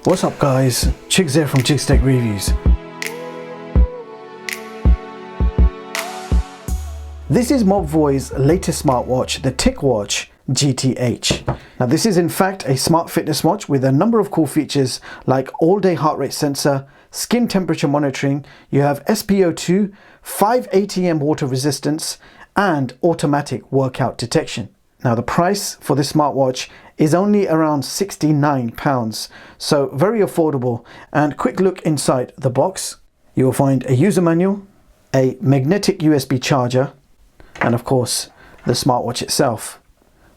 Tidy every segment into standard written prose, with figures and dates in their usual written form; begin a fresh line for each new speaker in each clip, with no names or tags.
What's up guys, Chigz here from Chigz Tech Reviews. This is Mobvoi's latest smartwatch, the Ticwatch GTH. Now this is in fact a smart fitness watch with a number of cool features like all-day heart rate sensor, skin temperature monitoring, you have SPO2, 5 ATM water resistance, and automatic workout detection. Now the price for this smartwatch is only around £69, so very affordable. And quick look inside the box. You will find a user manual, a magnetic USB charger, and of course the smartwatch itself.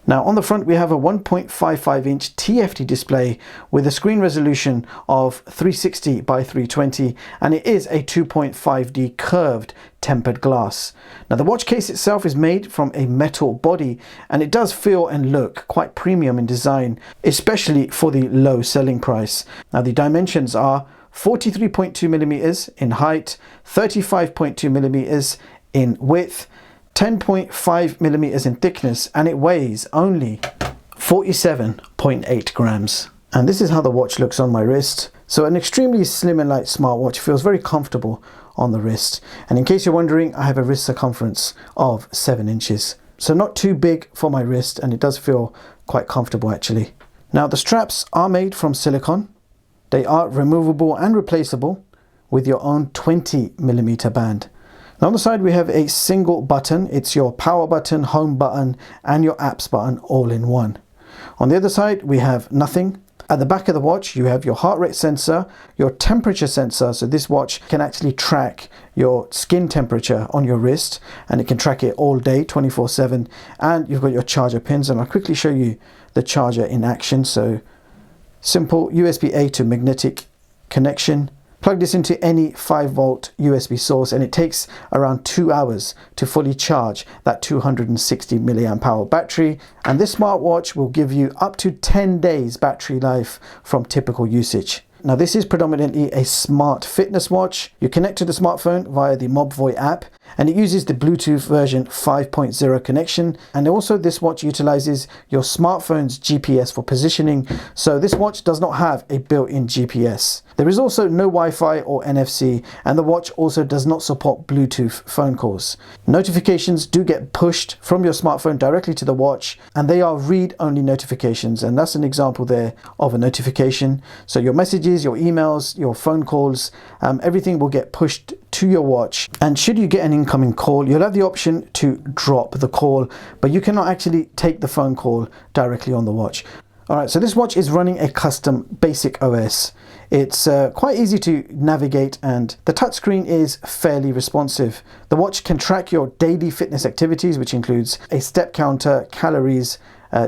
Now on the front we have a 1.55-inch TFT display with a screen resolution of 360 by 320, and it is a 2.5D curved tempered glass. Now the watch case itself is made from a metal body, and it does feel and look quite premium in design, especially for the low selling price. Now the dimensions are 43.2 millimeters in height, 35.2 millimeters in width, 10.5 millimeters in thickness, and it weighs only 47.8 grams. And this is how the watch looks on my wrist. So an extremely slim and light smartwatch, feels very comfortable on the wrist. And in case you're wondering, I have a wrist circumference of 7 inches. So not too big for my wrist, and it does feel quite comfortable actually. Now the straps are made from silicone. They are removable and replaceable with your own 20 millimeter band. Now on the side we have a single button. It's your power button, home button, and your apps button all in one. On the other side we have nothing. At the back of the watch you have your heart rate sensor, your temperature sensor, so this watch can actually track your skin temperature on your wrist, and it can track it all day 24/7. And you've got your charger pins, and I'll quickly show you the charger in action. So simple USB-A to magnetic connection. Plug this into any 5-volt USB source, and it takes around 2 hours to fully charge that 260 milliamp hour battery. And this smartwatch will give you up to 10 days battery life from typical usage. Now this is predominantly a smart fitness watch. You connect to the smartphone via the Mobvoi app, and it uses the Bluetooth version 5.0 connection. And also this watch utilizes your smartphone's GPS for positioning, so this watch does not have a built-in GPS. There is also no Wi-Fi or NFC, and the watch also does not support Bluetooth phone calls. Notifications do get pushed from your smartphone directly to the watch, and they are read-only notifications, and that's an example there of a notification. So your messages, your emails, your phone calls, everything will get pushed to your watch. And should you get an incoming call, you'll have the option to drop the call, but you cannot actually take the phone call directly on the watch. Alright, so this watch is running a custom basic OS. It's quite easy to navigate, and the touchscreen is fairly responsive. The watch can track your daily fitness activities, which includes a step counter, calories,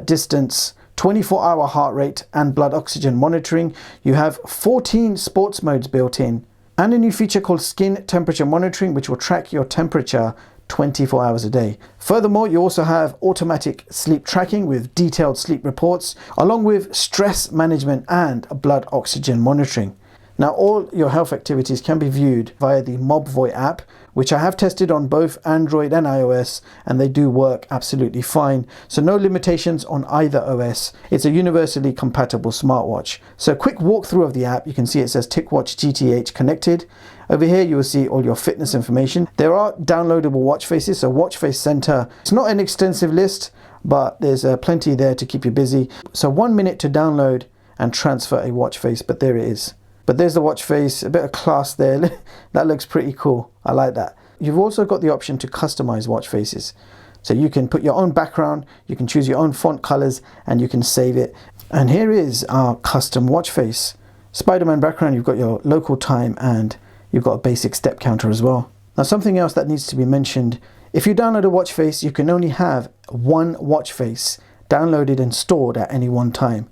distance, 24-hour heart rate, and blood oxygen monitoring. You have 14 sports modes built in, and a new feature called skin temperature monitoring, which will track your temperature 24 hours a day. Furthermore, you also have automatic sleep tracking with detailed sleep reports, along with stress management and blood oxygen monitoring. Now all your health activities can be viewed via the Mobvoi app, which I have tested on both Android and iOS, and they do work absolutely fine. So no limitations on either OS. It's a universally compatible smartwatch. So a quick walkthrough of the app. You can see it says Ticwatch GTH connected. Over here you will see all your fitness information. There are downloadable watch faces, so watch face center. It's not an extensive list, but there's plenty there to keep you busy. So 1 minute to download and transfer a watch face, but there it is. But there's the watch face, a bit of class there. That looks pretty cool. I like that. You've also got the option to customize watch faces. So you can put your own background, you can choose your own font colors, and you can save it. And here is our custom watch face. Spider-Man background, you've got your local time, and you've got a basic step counter as well. Now something else that needs to be mentioned, if you download a watch face, you can only have one watch face downloaded and stored at any one time.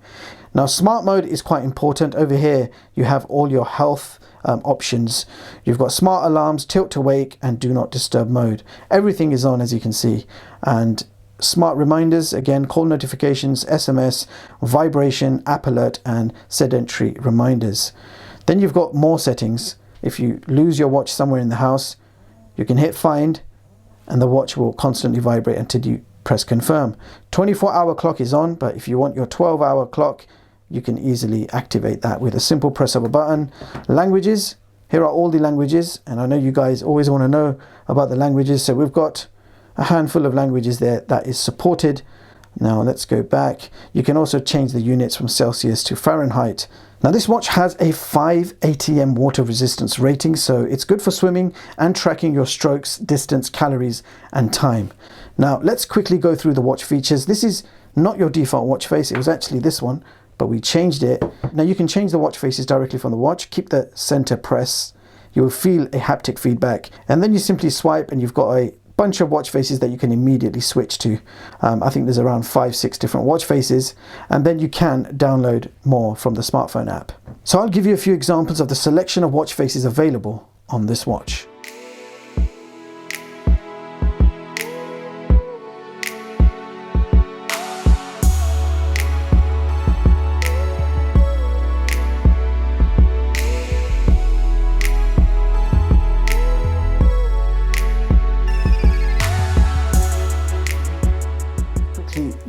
Now smart mode is quite important. Over here you have all your health options. You've got smart alarms, tilt to wake, and do not disturb mode. Everything is on, as you can see. And smart reminders, again, call notifications, SMS, vibration, app alert, and sedentary reminders. Then you've got more settings. If you lose your watch somewhere in the house, you can hit find, and the watch will constantly vibrate until you press confirm. 24-hour clock is on, but if you want your 12-hour clock, you can easily activate that with a simple press of a button. Languages, here are all the languages, and I know you guys always want to know about the languages, so we've got a handful of languages there that is supported. Now let's go back. You can also change the units from Celsius to Fahrenheit. Now this watch has a 5 ATM water resistance rating, so it's good for swimming and tracking your strokes, distance, calories and time. Now let's quickly go through the watch features. This is not your default watch face, it was actually this one, but we changed it. Now you can change the watch faces directly from the watch. Keep the center press, you will feel a haptic feedback, and then you simply swipe and you've got a bunch of watch faces that you can immediately switch to. I think there's around 5-6 different watch faces, and then you can download more from the smartphone app. So I'll give you a few examples of the selection of watch faces available on this watch.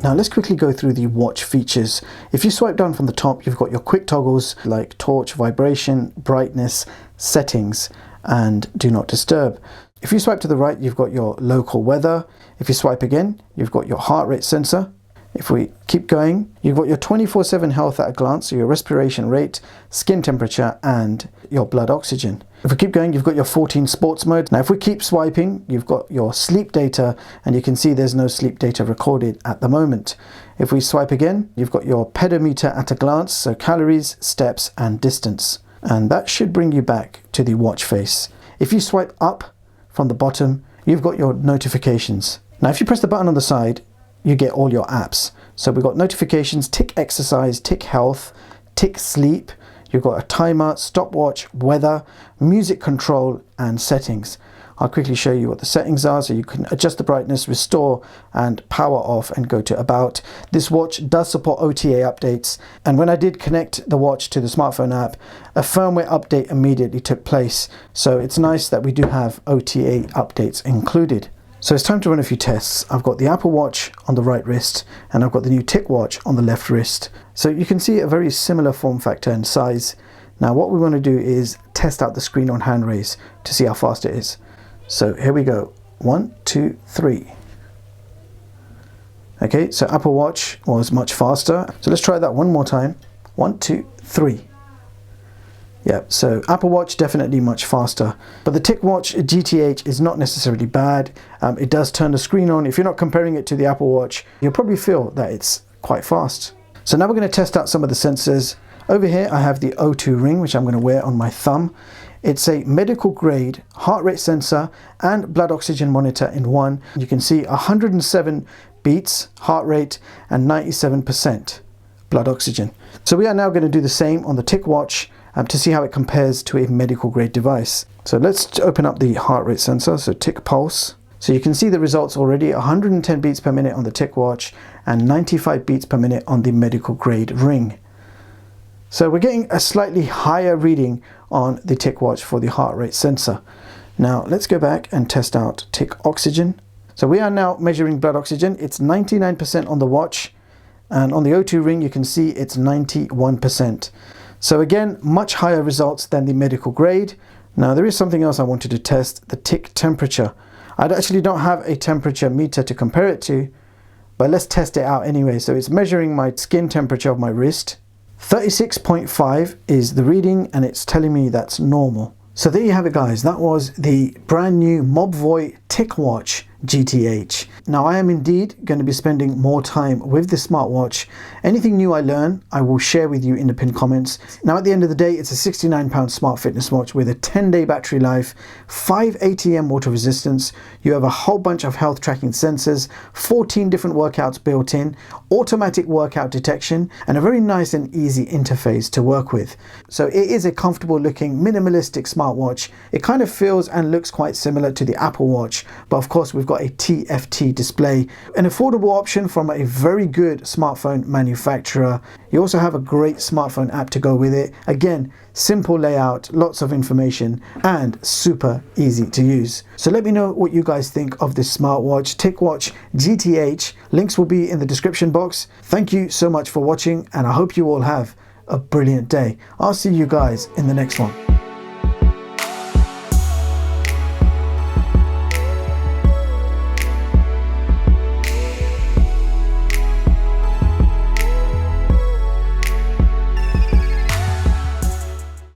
Now let's quickly go through the watch features. If you swipe down from the top, you've got your quick toggles like torch, vibration, brightness, settings, and do not disturb. If you swipe to the right, you've got your local weather. If you swipe again, you've got your heart rate sensor. If we keep going, you've got your 24/7 health at a glance, so your respiration rate, skin temperature, and your blood oxygen. If we keep going, you've got your 14 sports mode. Now if we keep swiping, you've got your sleep data, and you can see there's no sleep data recorded at the moment. If we swipe again, you've got your pedometer at a glance, so calories, steps, and distance. And that should bring you back to the watch face. If you swipe up from the bottom, you've got your notifications. Now if you press the button on the side, you get all your apps. So we've got notifications, tick exercise, tick health, tick sleep. You've got a timer, stopwatch, weather, music control, and settings. I'll quickly show you what the settings are. So you can adjust the brightness, restore, and power off, and go to about. This watch does support OTA updates. And when I did connect the watch to the smartphone app, a firmware update immediately took place. So it's nice that we do have OTA updates included. So it's time to run a few tests. I've got the Apple Watch on the right wrist, and I've got the new TicWatch on the left wrist. So you can see a very similar form factor and size. Now what we want to do is test out the screen on hand raise to see how fast it is. So here we go. 1, 2, 3. Okay, so Apple Watch was much faster. So let's try that one more time. 1, 2, 3. Yeah, so Apple Watch definitely much faster, but the TicWatch GTH is not necessarily bad. It does turn the screen on. If you're not comparing it to the Apple Watch, you'll probably feel that it's quite fast. So now we're going to test out some of the sensors. Over here I have the O2 ring, which I'm going to wear on my thumb. It's a medical grade heart rate sensor and blood oxygen monitor in one. You can see 107 beats, heart rate, and 97% blood oxygen. So we are now going to do the same on the TicWatch to see how it compares to a medical grade device. So let's open up the heart rate sensor, so Tic Pulse. So you can see the results already, 110 beats per minute on the TicWatch and 95 beats per minute on the medical grade ring. So we're getting a slightly higher reading on the TicWatch for the heart rate sensor. Now let's go back and test out Tic Oxygen. So we are now measuring blood oxygen. It's 99% on the watch, and on the O2 ring you can see it's 91%. So again, much higher results than the medical grade. Now there is something else I wanted to test, the Tic temperature. I actually don't have a temperature meter to compare it to, but let's test it out anyway. So it's measuring my skin temperature of my wrist. 36.5 is the reading, and it's telling me that's normal. So there you have it guys, that was the brand new Mobvoi Ticwatch GTH. Now I am indeed going to be spending more time with this smartwatch. Anything new I learn, I will share with you in the pinned comments. Now at the end of the day, it's a £69 smart fitness watch with a 10-day battery life, 5 ATM water resistance. You have a whole bunch of health tracking sensors, 14 different workouts built in, automatic workout detection, and a very nice and easy interface to work with. So it is a comfortable looking minimalistic smartwatch. It kind of feels and looks quite similar to the Apple Watch, but of course we've got a TFT display, an affordable option from a very good smartphone manufacturer. You also have a great smartphone app to go with it. Again, simple layout, lots of information, and super easy to use. So let me know what you guys think of this smartwatch, TicWatch GTH. Links will be in the description box. Thank you so much for watching, and I hope you all have a brilliant day. I'll see you guys in the next one.